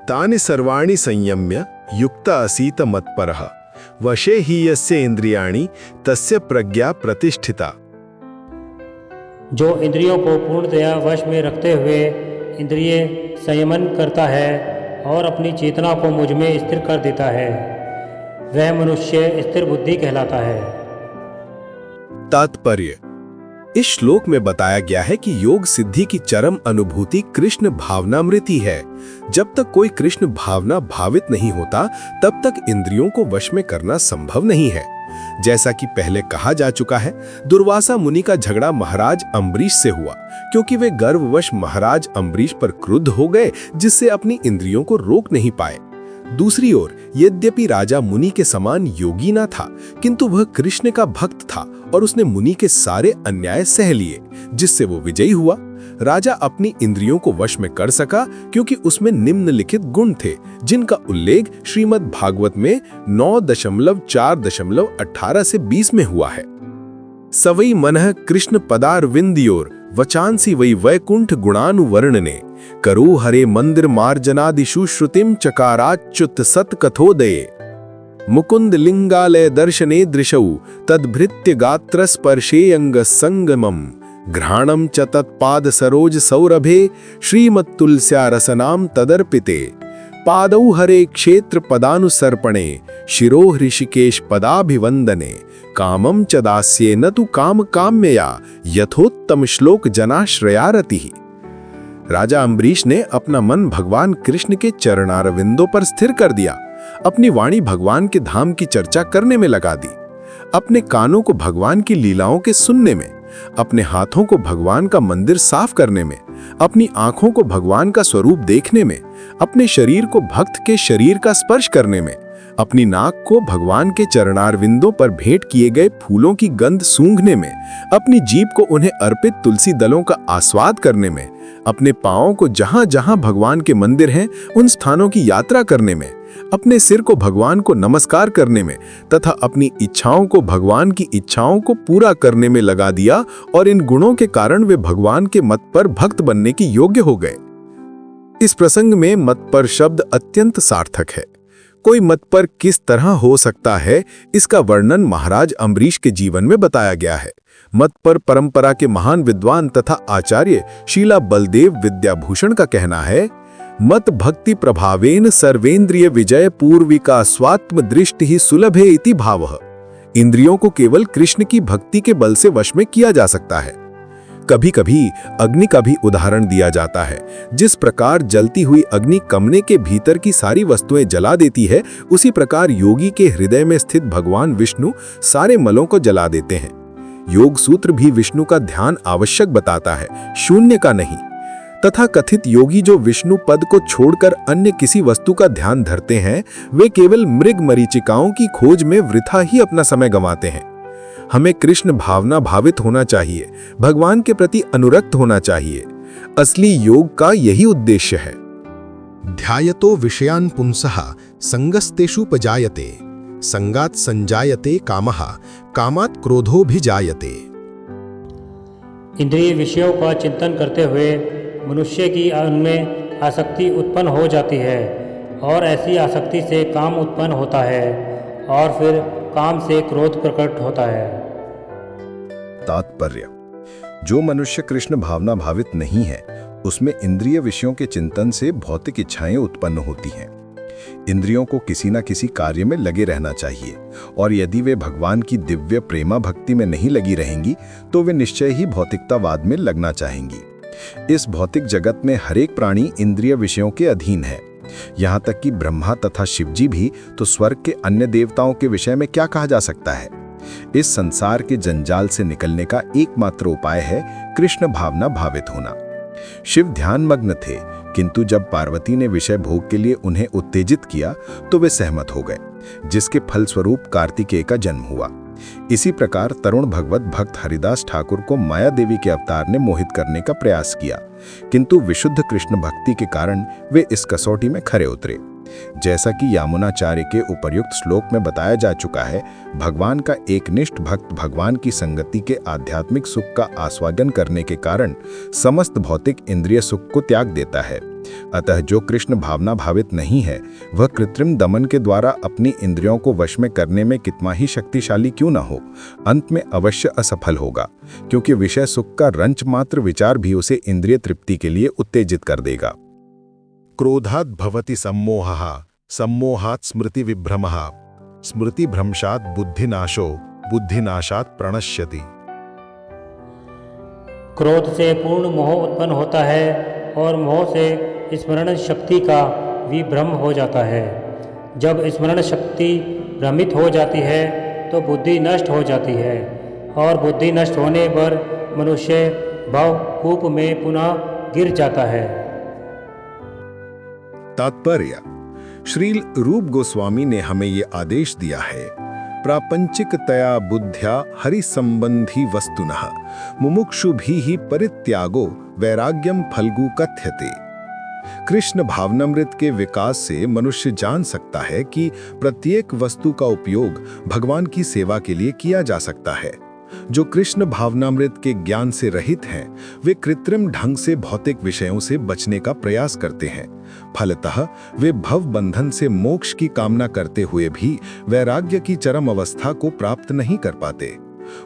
तानि सर्वाणि संयम्य युक्त असीत मत्परः वशे हि यस्य इंद्रियाणि तस्य प्रज्ञा प्रतिष्ठिता। जो इंद्रियों को पूर्णतया वश में रखते हुए इंद्रिय संयमन करता है और अपनी चेतना को मुझ में स्थिर कर देता है, वह मनुष्य स्थिर बुद्धि कहलाता है। तात्पर्य: इस श्लोक में बताया गया है कि योग सिद्धि की चरम अनुभूति कृष्ण भावनामृति है। जब तक कोई कृष्ण भावना भावित नहीं होता तब तक इंद्रियों को वश में करना संभव नहीं है। जैसा कि पहले कहा जा चुका है, दुर्वासा मुनि का झगड़ा महाराज अम्बरीश से हुआ क्योंकि वे गर्ववश महाराज अम्बरीश पर क्रुद्ध हो गए, जिससे अपनी इंद्रियों को रोक नहीं पाए। दूसरी ओर यद्यपि राजा मुनि के समान योगी ना था, किंतु वह कृष्ण का भक्त था और उसने मुनि के सारे अन्याय सह लिए, जिससे वो विजयी हुआ। राजा अपनी इंद्रियों को वश में कर सका क्योंकि उसमें निम्नलिखित गुण थे, जिनका उल्लेख श्रीमद् भागवत में 9.4.18 से 20 में हुआ है। सवै मनः कृष्ण पदारविंदयोर वचांसी वै वैकुंठ गुणानुवर्णने करो हरे मंदिर मार्जनादिषु श्रुतिम चकाराच्युत सत्कथोदये मुकुंद लिंगालय दर्शने दृशौ तद्भृत्य गात्र स्पर्शे अंग संगमम घ्राणम च तत्पाद सरोज सौरभे श्रीमत्तुलस्या रसनाम तदर्पिते पादौ हरे क्षेत्र पदानुसर्पणे शिरो ऋषिकेश पदाभिवंदने कामम च दास्ये न तु काम काम्यया यथोत्तम श्लोक जनाश्रयारति। राजा अम्बरीश ने अपना मन भगवान कृष्ण के चरणारविंदों पर स्थिर कर दिया, अपनी वाणी भगवान के धाम की चर्चा करने में लगा दी, अपने कानों को भगवान की लीलाओं के सुनने में, अपने हाथों को भगवान का मंदिर साफ करने में, अपनी आंखों को भगवान का स्वरूप देखने में, अपने शरीर को भक्त के शरीर का स्पर्श करने में, अपनी नाक को भगवान के चरणारविंदों पर भेंट किए गए फूलों की गंध सूंघने में, अपनी जीभ को उन्हें अर्पित तुलसी दलों का आस्वाद करने में, अपने पांवों को जहां जहां भगवान के मंदिर हैं उन स्थानों की यात्रा करने में, अपने सिर को भगवान को नमस्कार करने में तथा अपनी इच्छाओं को भगवान की इच्छाओं को पूरा करने में लगा दिया, और इन गुणों के कारण वे भगवान के मत पर भक्त बनने की योग्य हो गए। इस प्रसंग में मत पर शब्द अत्यंत सार्थक है। कोई मत पर किस तरह हो सकता है, इसका वर्णन महाराज अम्बरीश के जीवन में बताया गया है। मत पर परंपरा के महान विद्वान तथा आचार्य शीला बलदेव विद्याभूषण का कहना है, मत भक्ति प्रभावेन सर्वेंद्रिय विजय पूर्विका स्वात्म दृष्टि ही सुलभे इति भावः। इंद्रियों को केवल कृष्ण की भक्ति के बल से वश में किया जा सकता है। कभी कभी अग्नि का भी उदाहरण दिया जाता है। जिस प्रकार जलती हुई अग्नि कमरे के भीतर की सारी वस्तुएं जला देती है, उसी प्रकार योगी के हृदय में स्थित भगवान विष्णु सारे मलों को जला देते हैं। योग सूत्र भी विष्णु का ध्यान आवश्यक बताता है, शून्य का नहीं। तथा कथित योगी जो विष्णु पद को छोड़कर अन्य किसी वस्तु का ध्यान धरते हैं, वे केवल मृग मरीचिकाओं की खोज में वृथा ही अपना समय गंवाते हैं। हमें कृष्ण भावना भावित होना चाहिए, भगवान के प्रति अनुरक्त होना चाहिए। असली योग का यही उद्देश्य है। ध्यायतो विषयान् पुंसः संगस्तेषुपजायते संगात् संजायते कामः कामात् क्रोधोभिजायते। इंद्रिय विषयों का चिंतन करते हुए मनुष्य की उनमें आसक्ति उत्पन्न हो जाती है और ऐसी आसक्ति से काम उत्पन्न होता है और फिर काम से क्रोध प्रकट होता है। तात्पर्य: जो मनुष्य कृष्ण भावना भावित नहीं है, उसमें इंद्रिय विषयों के चिंतन से भौतिक इच्छाएं उत्पन्न होती हैं। इंद्रियों को किसी न किसी कार्य में लगे रहना चाहिए, और यदि वे भगवान की दिव्य प्रेमा भक्ति में नहीं लगी रहेंगी तो वे निश्चय ही भौतिकतावाद में लगना चाहेंगी। इस भौतिक जगत में हरेक प्राणी इंद्रिय विषयों के अधीन है। यहाँ तक कि ब्रह्मा तथा शिवजी भी, तो स्वर्ग के अन्य देवताओं के विषय में क्या कहा जा सकता है। इस संसार के जंजाल से निकलने का एकमात्र उपाय है कृष्ण भावना भावित होना। शिव ध्यानमग्न थे, किंतु जब पार्वती ने विषय भोग के लिए उन्हें उत्तेजित किया तो वे सहमत हो गए, जिसके फलस्वरूप कार्तिकेय का जन्म हुआ। इसी प्रकार तरुण भगवत भक्त हरिदास ठाकुर को माया देवी के अवतार ने मोहित करने का प्रयास किया, किंतु विशुद्ध कृष्ण भक्ति के कारण वे इस कसौटी में खरे उतरे। जैसा कि यामुनाचार्य के उपर्युक्त श्लोक में बताया जा चुका है, भगवान का एकनिष्ठ भक्त भगवान की संगति के आध्यात्मिक सुख का आस्वादन करने के कारण समस्त भौतिक इंद्रिय सुख को त्याग देता है। अतः जो कृष्ण भावना भावित नहीं है वह कृत्रिम दमन के द्वारा अपनी इंद्रियों को वश में करने में कितना ही शक्तिशाली क्यों न हो, अंत में अवश्य असफल होगा, क्योंकि विषय सुख का रंच मात्र विचार भी उसे इंद्रिय तृप्ति के लिए उत्तेजित कर देगा। क्रोधात् भवति सम्मोहः, सम्मोहात् स्मृति विभ्रमः, स्मृति भ्रंशात् बुद्धिनाशो, बुद्धिनाशात् प्रणश्यति। क्रोध से पूर्ण मोह उत्पन्न होता है और मोह से स्मरण शक्ति का विभ्रम हो जाता है। जब स्मरण शक्ति भ्रमित हो जाती है तो बुद्धि नष्ट हो जाती है और बुद्धि नष्ट होने पर मनुष्य भवकूप में पुनः गिर जाता है। तात्पर्य: श्रील रूप गोस्वामी ने हमें ये आदेश दिया है, प्रापंचिकतया बुद्ध्या हरि संबंधी वस्तुनः मुमुक्षुभिः परित्यागो वैराग्यम फल्गु कथ्यते। कृष्ण भावनामृत के विकास से मनुष्य जान सकता है कि प्रत्येक वस्तु का उपयोग भगवान की सेवा के लिए किया जा सकता है। जो कृष्ण भावनामृत के ज्ञान से रहित हैं, वे कृत्रिम ढंग से भौतिक विषयों से बचने का प्रयास करते हैं। फलतः वे भव बंधन से मोक्ष की कामना करते हुए भी वैराग्य की चरम अवस्था को प्राप्त नहीं कर पाते।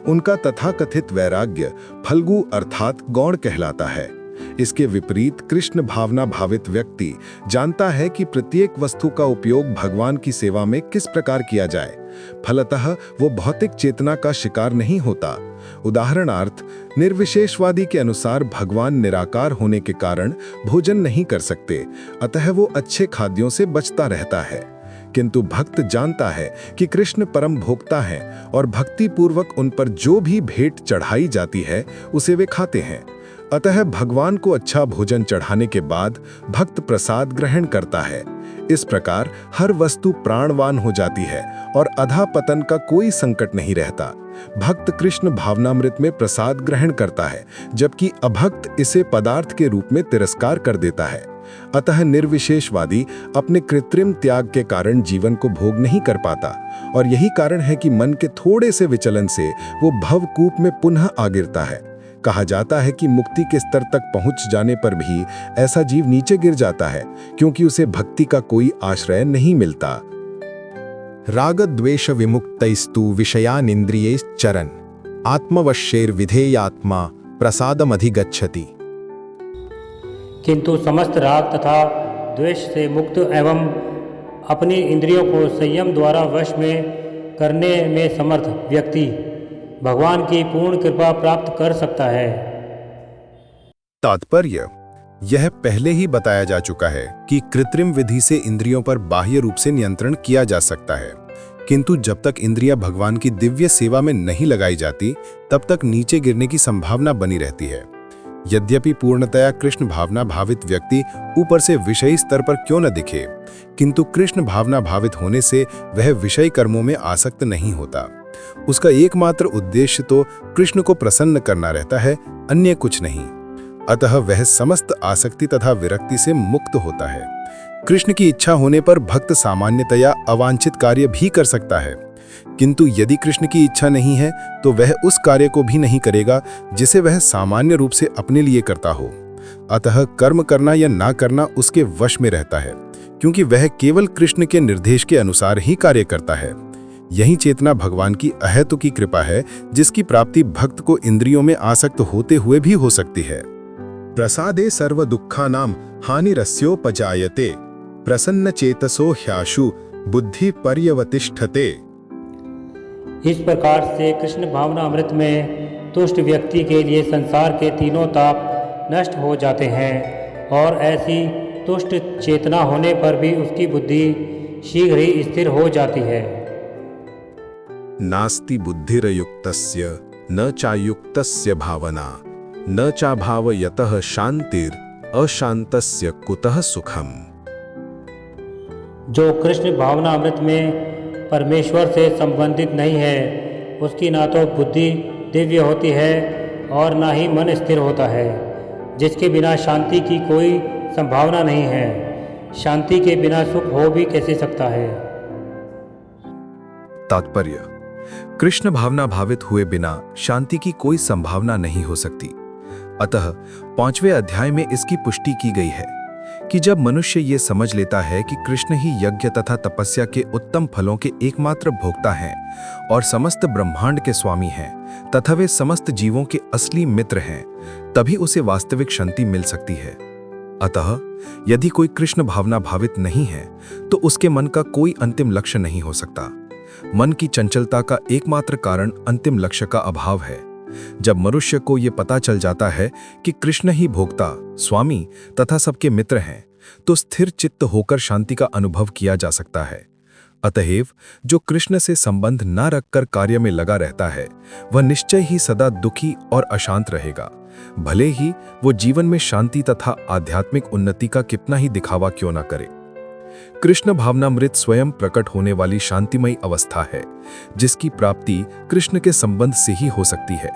उनका तथाकथित वैराग्य फल्गु अर्थात गौण कहलाता है। इसके विपरीत कृष्ण भावना भावित व्यक्ति जानता है कि प्रत्येक वस्तु का उपयोग भगवान की सेवा में किस प्रकार किया जाए। फलतः वो भौतिक चेतना का शिकार नहीं होता। उदाहरणार्थ, निर्विशेषवादी के अनुसार भगवान निराकार होने के कारण भोजन नहीं कर सकते, अतः वो अच्छे खाद्यों से बचता रहता है। किंतु भक्त जानता है कि कृष्ण परम भोक्ता हैं और भक्ति पूर्वक उन पर जो भी भेंट चढ़ाई जाती है उसे वे खाते हैं। अतः भगवान को अच्छा भोजन चढ़ाने के बाद भक्त प्रसाद ग्रहण करता है। इस प्रकार हर वस्तु प्राणवान हो जाती है और अधा पतन का कोई संकट नहीं रहता। भक्त कृष्ण भावनामृत में प्रसाद ग्रहण करता है, जबकि अभक्त इसे पदार्थ के रूप में तिरस्कार कर देता है। अतः निर्विशेषवादी अपने कृत्रिम त्याग के कारण जीवन को भोग नहीं कर पाता, और यही कारण है कि मन के थोड़े से विचलन से वो भवकूप में पुनः आ गिरता है। कहा जाता है कि मुक्ति के स्तर तक पहुंच जाने पर भी ऐसा जीव नीचे गिर जाता है, क्योंकि उसे भक्ति का कोई आश्रय नहीं मिलता। राग द्वेष विमुक्तैस्तु विषयानिन्द्रियैश्चरन् आत्मवश्यैर्विधेयात्मा प्रसादमधिगच्छति। किंतु समस्त राग तथा द्वेष से मुक्त एवं अपनी इंद्रियों को संयम द्वारा वश में करने में समर्थ व्यक्ति भगवान की पूर्ण कृपा प्राप्त कर सकता है। तात्पर्य: यह पहले ही बताया जा चुका है कि कृत्रिम विधि से इंद्रियों पर बाह्य रूप से नियंत्रण किया जा सकता है, किंतु जब तक इंद्रियां भगवान की दिव्य सेवा में नहीं लगाई जाती, तब तक नीचे गिरने की संभावना बनी रहती है। यद्यपि पूर्णतया कृष्ण भावना भावित व्यक्ति ऊपर से विषयी स्तर पर क्यों न दिखे, किंतु कृष्ण भावना भावित होने से वह विषयी कर्मों में आसक्त नहीं होता। उसका एकमात्र उद्देश्य तो कृष्ण को प्रसन्न करना रहता है, अन्य कुछ नहीं। अतः वह समस्त आसक्ति तथा विरक्ति से मुक्त होता है। कृष्ण की इच्छा होने पर भक्त सामान्यतया अवांछित कार्य भी कर सकता है, किंतु यदि कृष्ण की इच्छा नहीं है तो वह उस कार्य को भी नहीं करेगा जिसे वह सामान्य रूप से अपने लिए करता हो। अतः कर्म करना या ना करना उसके वश में रहता है, क्योंकि वह केवल कृष्ण के निर्देश के अनुसार ही कार्य करता है। यही चेतना भगवान की अहेतु की कृपा है, जिसकी प्राप्ति भक्त को इंद्रियों में आसक्त होते हुए भी हो सकती है। प्रसादे सर्व दुःखानां हानिरस्योपजायते प्रसन्न चेतसो ह्याशु बुद्धि पर्यवतिष्ठते। इस प्रकार से कृष्ण भावना अमृत में तुष्ट व्यक्ति के लिए संसार के तीनों ताप नष्ट हो जाते हैं, और ऐसी तुष्ट चेतना होने पर भी उसकी बुद्धि शीघ्र ही स्थिर हो जाती है। नास्ति बुद्धिरयुक्तस्य न चायुक्तस्य भावना न चाभावयतः शांतिर अशांतस्य कुतः सुखम। जो कृष्ण भावना अमृत में परमेश्वर से संबंधित नहीं है, उसकी ना तो बुद्धि दिव्य होती है और ना ही मन स्थिर होता है। जिसके बिना शांति की कोई संभावना नहीं है, शांति के बिना सुख हो भी कैसे सकता है। तात्पर्य: कृष्ण भावना भावित हुए बिना शांति की कोई संभावना नहीं हो सकती। अतः 5वें अध्याय में इसकी पुष्टि की गई है कि जब मनुष्य ये समझ लेता है कि कृष्ण ही यज्ञ तथा तपस्या के उत्तम फलों के एकमात्र भोक्ता हैं और समस्त ब्रह्मांड के स्वामी हैं तथा वे समस्त जीवों के असली मित्र हैं, तभी उसे वास्तविक शांति मिल सकती है। अतः यदि कोई कृष्ण भावना भावित नहीं है तो उसके मन का कोई अंतिम लक्ष्य नहीं हो सकता। मन की चंचलता का एकमात्र कारण अंतिम लक्ष्य का अभाव है। जब मनुष्य को यह पता चल जाता है कि कृष्ण ही भोक्ता, स्वामी तथा सबके मित्र हैं, तो स्थिर चित्त होकर शांति का अनुभव किया जा सकता है। अतएव जो कृष्ण से संबंध न रखकर कार्य में लगा रहता है, वह निश्चय ही सदा दुखी और अशांत रहेगा, भले ही वो जीवन में शांति तथा आध्यात्मिक उन्नति का कितना ही दिखावा क्यों न करे। कृष्ण भावनामृत स्वयं प्रकट होने वाली शांतिमयी अवस्था है, जिसकी प्राप्ति कृष्ण के संबंध से ही हो सकती है।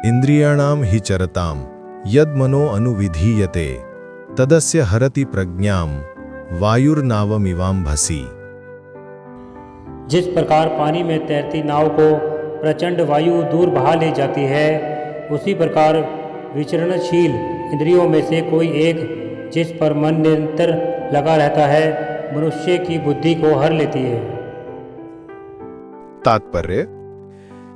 इंद्रियाणाम हि चरताम यद मनो अनुविधीयते तदस्य हरति प्रज्ञाम वायुर्नावमिवाम भसी। जिस प्रकार पानी में तैरती नाव को प्रचंड वायु दूर बहा ले जाती है, उसी प्रकार विचरणशील इंद्रियों में से कोई एक जिस पर मन निरंतर लगा रहता है, मनुष्य की बुद्धि को हर लेती है। तात्पर्य: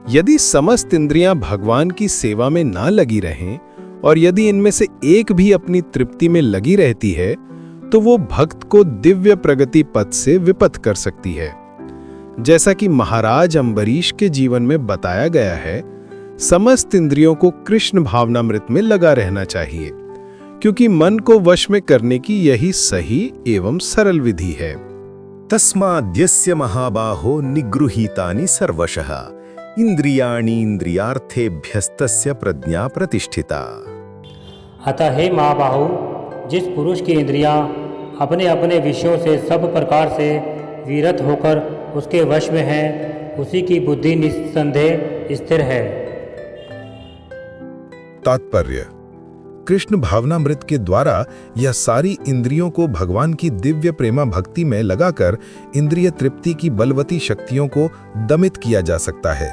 यदि समस्त इंद्रियां भगवान की सेवा में ना लगी रहें और यदि इनमें से एक भी अपनी तृप्ति में लगी रहती है, तो वो भक्त को दिव्य प्रगति पथ से विपथ कर सकती है। जैसा कि महाराज अम्बरीश के जीवन में बताया गया है, समस्त इंद्रियों को कृष्ण भावनामृत में लगा रहना चाहिए, क्योंकि मन को वश में करने की यही सही एवं सरल विधि है। तस्माद्यस्य महाबाहो निगृहीतानि सर्वशः इंद्रियाणि इंद्रियार्थेभ्यस्तस्य प्रज्ञा प्रतिष्ठिता। अतः हे महाबाहु, जिस पुरुष की इंद्रियां अपने अपने विषयों से सब प्रकार से विरत होकर उसके वश में हैं, उसी की बुद्धि निस्संदेह स्थिर है। तात्पर्य: कृष्ण भावनामृत के द्वारा यह सारी इंद्रियों को भगवान की दिव्य प्रेमा भक्ति में लगाकर इंद्रिय तृप्ति की बलवती शक्तियों को दमित किया जा सकता है।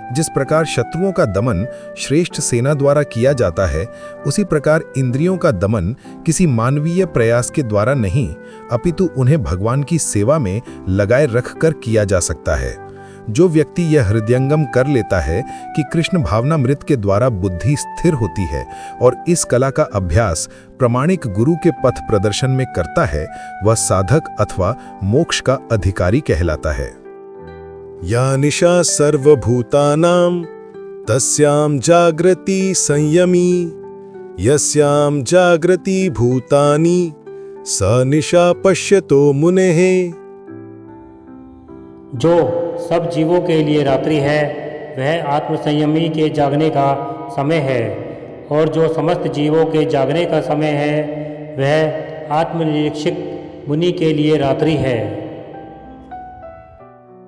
जिस प्रकार शत्रुओं का दमन श्रेष्ठ सेना द्वारा किया जाता है, उसी प्रकार इंद्रियों का दमन किसी मानवीय प्रयास के द्वारा नहीं, अपितु उन्हें भगवान की सेवा में लगाए रखकर किया जा सकता है। जो व्यक्ति यह हृदयंगम कर लेता है कि कृष्ण भावनामृत के द्वारा बुद्धि स्थिर होती है और इस कला का अभ्यास प्रामाणिक गुरु के पथ प्रदर्शन में करता है, वह साधक अथवा मोक्ष का अधिकारी कहलाता है। या निशा सर्वभूतानां तस्यां जागृति संयमी यस्यां जागृति भूतानि स निशा पश्यतो मुनेः। जो सब जीवों के लिए रात्रि है, वह आत्मसंयमी के जागने का समय है, और जो समस्त जीवों के जागने का समय है, वह आत्मनिरीक्षक मुनि के लिए रात्रि है।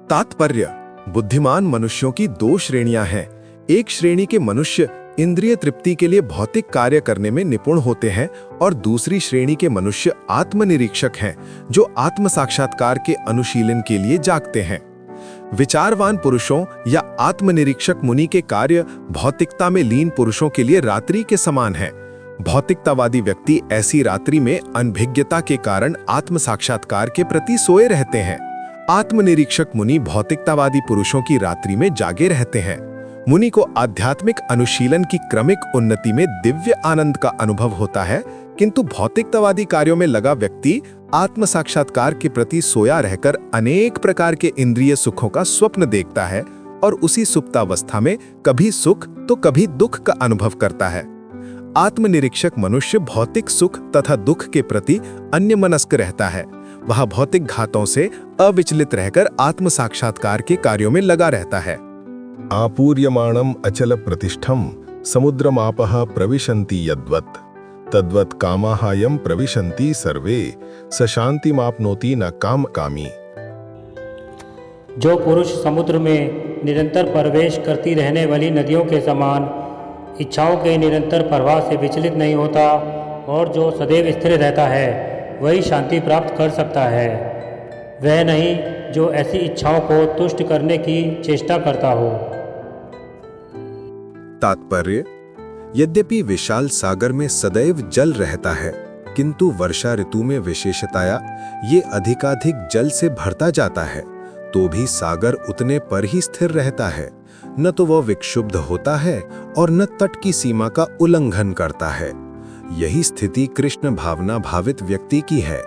तात्पर्य: बुद्धिमान मनुष्यों की दो श्रेणियां हैं। एक श्रेणी के मनुष्य इंद्रिय तृप्ति के लिए भौतिक कार्य करने में निपुण होते हैं और दूसरी श्रेणी के मनुष्य आत्मनिरीक्षक हैं, जो आत्म साक्षात्कार के अनुशीलन के लिए जागते हैं। विचारवान पुरुषों या आत्मनिरीक्षक मुनि के कार्य भौतिकता में लीन पुरुषों के लिए रात्रि के समान है। भौतिकतावादी व्यक्ति ऐसी रात्रि में अनभिज्ञता के कारण आत्म साक्षात्कार के प्रति सोए रहते हैं। आत्मनिरीक्षक मुनि भौतिकतावादी पुरुषों की रात्रि में जागे रहते हैं। मुनि को आध्यात्मिक अनुशीलन की क्रमिक उन्नति में दिव्य आनंद का अनुभव होता है, किंतु भौतिकतावादी कार्यों में लगा व्यक्ति आत्म साक्षात्कार के प्रति सोया रहकर अनेक प्रकार के इंद्रिय सुखों का स्वप्न देखता है और उसी सुप्तावस्था में कभी सुख तो कभी दुख का अनुभव करता है। आत्मनिरीक्षक मनुष्य भौतिक सुख तथा दुख के प्रति अन्यमनस्क रहता है। वह भौतिक घातों से अविचलित रहकर आत्म साक्षात्कार के कार्यों में लगा रहता है। आपूर्यमाणम अचल प्रतिष्ठम समुद्रमापः प्रविशन्ति यद्वत् तद्वत् कामाहायम प्रविशन्ति सर्वे स शान्तिमाप्नोति न काम कामी। जो पुरुष समुद्र में निरंतर प्रवेश करती रहने वाली नदियों के समान इच्छाओं के निरंतर प्रवाह से विचलित नहीं होता और जो सदैव स्थिर रहता है, वही शांति प्राप्त कर सकता है। वह नहीं जो ऐसी इच्छाओं को तुष्ट करने की चेष्टा करता हो। तात्पर्य: यद्यपि विशाल सागर में सदैव जल रहता है, किंतु वर्षा ऋतु में विशेषतया ये अधिकाधिक जल से भरता जाता है, तो भी सागर उतने पर ही स्थिर रहता है। न तो वह विक्षुब्ध होता है और न तट की सीमा का उल्लंघन करता है। यही स्थिति कृष्ण भावना भावित व्यक्ति की है।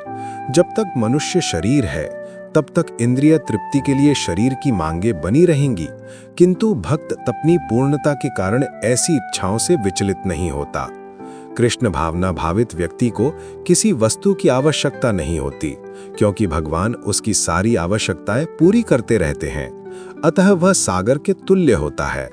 जब तक मनुष्य शरीर है, तब तक इंद्रिय तृप्ति के लिए शरीर की मांगें बनी रहेंगी, किंतु भक्त अपनी पूर्णता के कारण ऐसी इच्छाओं से विचलित नहीं होता। कृष्ण भावना भावित व्यक्ति को किसी वस्तु की आवश्यकता नहीं होती, क्योंकि भगवान उसकी सारी आवश्यकताएं पूरी करते रहते हैं। अतः वह सागर के तुल्य होता है।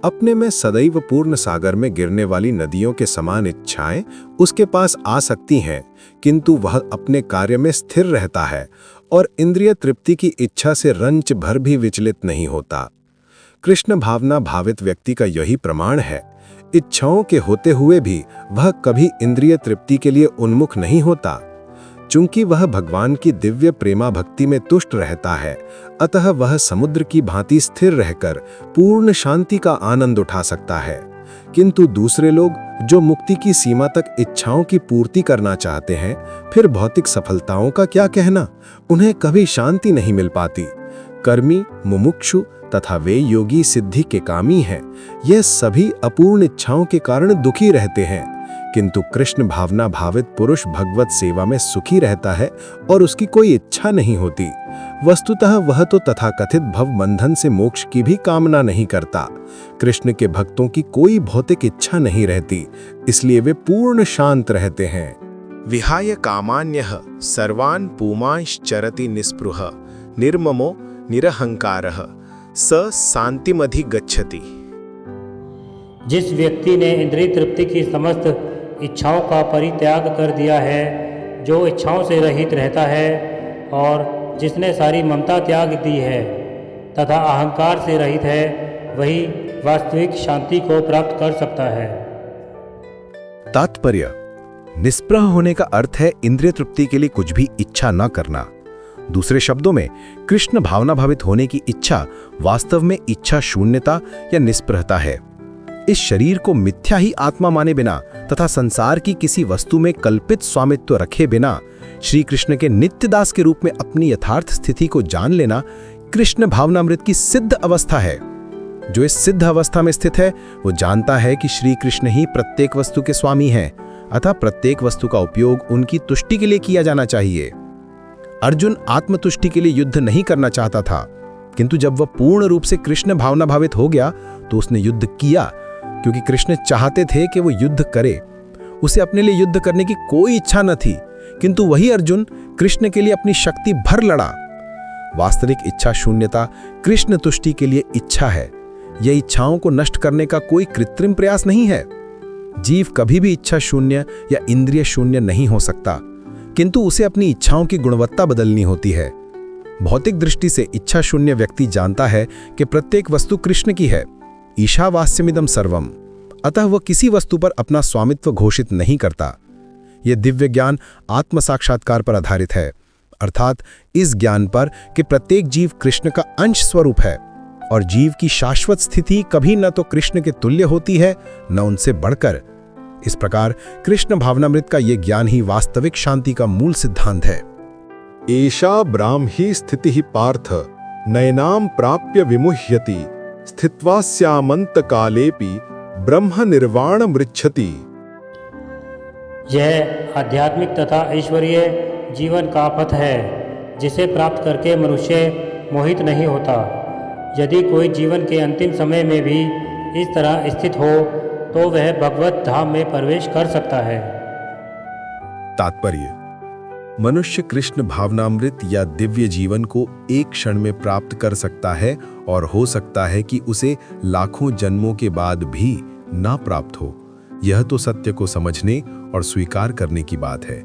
अपने में सदैव पूर्ण सागर में गिरने वाली नदियों के समान इच्छाएं उसके पास आ सकती हैं, किंतु वह अपने कार्य में स्थिर रहता है और इंद्रिय तृप्ति की इच्छा से रंच भर भी विचलित नहीं होता। कृष्ण भावना भावित व्यक्ति का यही प्रमाण है। इच्छाओं के होते हुए भी वह कभी इंद्रिय तृप्ति के लिए उन्मुख नहीं होता। चूंकि वह भगवान की दिव्य प्रेमा भक्ति में तुष्ट रहता है, अतः वह समुद्र की भांति स्थिर रहकर पूर्ण शांति का आनंद उठा सकता है। किंतु दूसरे लोग जो मुक्ति की सीमा तक इच्छाओं की पूर्ति करना चाहते हैं, फिर भौतिक सफलताओं का क्या कहना, उन्हें कभी शांति नहीं मिल पाती। कर्मी, मुमुक्षु तथा वे योगी सिद्धि के कामी हैं, ये सभी अपूर्ण इच्छाओं के कारण दुखी रहते हैं। किंतु कृष्ण भावना भावित पुरुष भगवत सेवा में सुखी रहता है और उसकी कोई इच्छा नहीं होती। वस्तुतः वह तो तथाकथित भव बंधन से मोक्ष की भी कामना नहीं करता। कृष्ण के भक्तों की कोई भौतिक इच्छा नहीं रहती, इसलिए वे पूर्ण शांत रहते हैं। विहाय कामान्यः सर्वान् पुमांश्चरति निस्पृह निर्ममो निरहंकारः स शांतिमधिगच्छति। जिस व्यक्ति ने इंद्रिय तृप्ति की समस्त इच्छाओं का परित्याग कर दिया है, जो इच्छाओं से रहित रहता है और जिसने सारी ममता त्याग दी है तथा अहंकार से रहित है, वही वास्तविक शांति को प्राप्त कर सकता है। तात्पर्य: निष्प्रह होने का अर्थ है इंद्रिय तृप्ति के लिए कुछ भी इच्छा न करना। दूसरे शब्दों में, कृष्ण भावना भावित होने की इच्छा वास्तव में इच्छा शून्यता या निष्प्रहता है। इस शरीर को मिथ्या ही आत्मा माने बिना तथा संसार की किसी वस्तु में कल्पित स्वामित्व रखे बिना श्री कृष्ण के नित्य दास के रूप में अपनी यथार्थ स्थिति को जान लेना कृष्ण भावनामृत की सिद्ध अवस्था है। जो इस सिद्ध अवस्था में स्थित है, वो जानता है कि श्री कृष्ण ही प्रत्येक वस्तु के स्वामी हैं, अतः प्रत्येक वस्तु का उपयोग उनकी तुष्टि के लिए किया जाना चाहिए। अर्जुन आत्मतुष्टि के लिए युद्ध नहीं करना चाहता था, किंतु जब वह पूर्ण रूप से कृष्ण भावना भावित हो गया तो उसने युद्ध किया, क्योंकि कृष्ण चाहते थे कि वो युद्ध करे। उसे अपने लिए युद्ध करने की कोई इच्छा न थी, किंतु वही अर्जुन कृष्ण के लिए अपनी शक्ति भर लड़ा। वास्तविक इच्छा शून्यता कृष्ण तुष्टि के लिए इच्छा है। यह इच्छाओं को नष्ट करने का कोई कृत्रिम प्रयास नहीं है। जीव कभी भी इच्छा शून्य या इंद्रिय शून्य नहीं हो सकता, किंतु उसे अपनी इच्छाओं की गुणवत्ता बदलनी होती है। भौतिक दृष्टि से इच्छा शून्य व्यक्ति जानता है कि प्रत्येक वस्तु कृष्ण की है, ईशावास्यमिदं सर्वम, अतः वह किसी वस्तु पर अपना स्वामित्व घोषित नहीं करता। यह दिव्य ज्ञान आत्म साक्षात्कार पर आधारित है, अर्थात इस ज्ञान पर कि प्रत्येक जीव कृष्ण का अंश स्वरूप है और जीव की शाश्वत स्थिति कभी न तो कृष्ण के तुल्य होती है न उनसे बढ़कर। इस प्रकार कृष्ण भावनामृत का यह ज्ञान ही वास्तविक शांति का मूल सिद्धांत है। एषा ब्राह्मी स्थितिः पार्थ नयनां प्राप्य विमुह्यति स्थित्वा स्यामंत कालेपि ब्रह्म निर्वाण मृच्छति। यह आध्यात्मिक तथा ईश्वरीय जीवन का पथ है, जिसे प्राप्त करके मनुष्य मोहित नहीं होता। यदि कोई जीवन के अंतिम समय में भी इस तरह स्थित हो तो वह भगवत धाम में प्रवेश कर सकता है। तात्पर्य: मनुष्य कृष्ण भावनामृत या दिव्य जीवन को एक क्षण में प्राप्त कर सकता है और हो सकता है कि उसे लाखों जन्मों के बाद भी ना प्राप्त हो। यह तो सत्य को समझने और स्वीकार करने की बात है।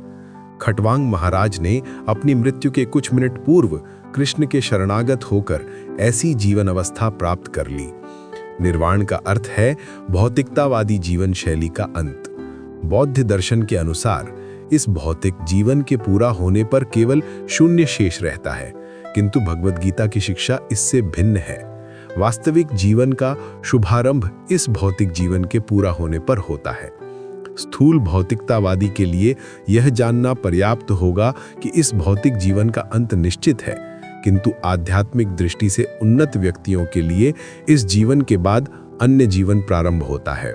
खटवांग महाराज ने अपनी मृत्यु के कुछ मिनट पूर्व कृष्ण के शरणागत होकर ऐसी जीवन अवस्था प्राप्त कर ली। निर्वाण का अर्थ है भौतिकतावादी जीवन शैली का अंत। बौद्ध दर्शन के अनुसार इस भौतिक जीवन के पूरा होने पर केवल शून्य शेष रहता है, किंतु भगवद गीता की शिक्षा इससे भिन्न है। वास्तविक जीवन का शुभारंभ इस भौतिक जीवन के पूरा होने पर होता है। स्थूल भौतिकतावादी के लिए यह जानना पर्याप्त होगा कि इस भौतिक जीवन का अंत निश्चित है, किंतु आध्यात्मिक दृष्टि से उन्नत व्यक्तियों के लिए इस जीवन के बाद अन्य जीवन प्रारंभ होता है।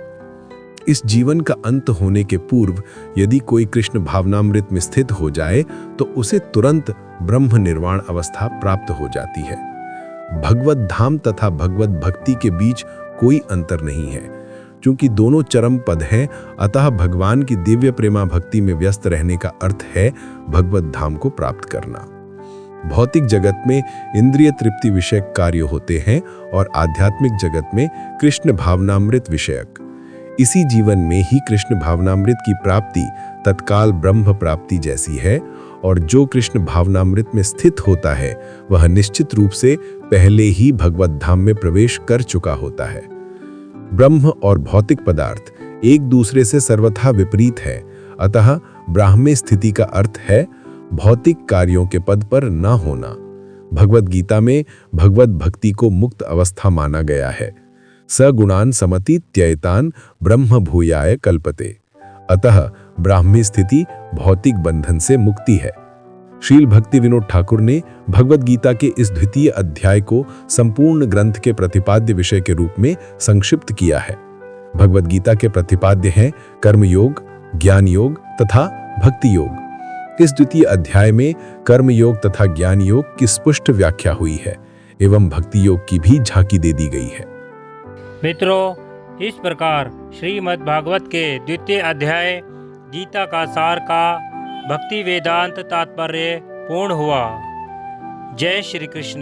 इस जीवन का अंत होने के पूर्व यदि कोई कृष्ण भावनामृत में स्थित हो जाए तो उसे तुरंत ब्रह्म निर्वाण अवस्था प्राप्त हो जाती है। भगवत धाम तथा भगवत भक्ति के बीच कोई अंतर नहीं है। क्योंकि दोनों चरम पद हैं, अतः भगवान की दिव्य प्रेमा भक्ति में व्यस्त रहने का अर्थ है भगवत धाम को प्राप्त करना। भौतिक जगत में इंद्रिय तृप्ति विषयक कार्य होते हैं और आध्यात्मिक जगत में कृष्ण भावनामृत विषयक। इसी जीवन में ही कृष्ण भावनामृत की प्राप्ति तत्काल ब्रह्म प्राप्ति जैसी है, और जो कृष्ण भावनामृत में स्थित होता है वह निश्चित रूप से पहले ही भगवत धाम में प्रवेश कर चुका होता है। ब्रह्म और भौतिक पदार्थ एक दूसरे से सर्वथा विपरीत है, अतः ब्राह्मी स्थिति का अर्थ है भौतिक कार्यों के पद पर न होना। भगवत गीता में भगवत भक्ति को मुक्त अवस्था माना गया है। सगुणान समतीत्ययतान ब्रह्म भूयाय कल्पते। अतः ब्राह्मी स्थिति भौतिक बंधन से मुक्ति है। श्रील भक्ति विनोद ठाकुर ने भगवत गीता के इस द्वितीय अध्याय को संपूर्ण ग्रंथ के प्रतिपाद्य विषय के रूप में संक्षिप्त किया है। भगवत गीता के प्रतिपाद्य हैं कर्मयोग, ज्ञान योग तथा भक्ति योग। इस द्वितीय अध्याय में कर्म योग तथा ज्ञान योग की स्पष्ट व्याख्या हुई है एवं भक्ति योग की भी झांकी दे दी गई है। मित्रों, इस प्रकार श्रीमद् भागवत के द्वितीय अध्याय गीता का सार का भक्ति वेदांत तात्पर्य पूर्ण हुआ। जय श्री कृष्ण।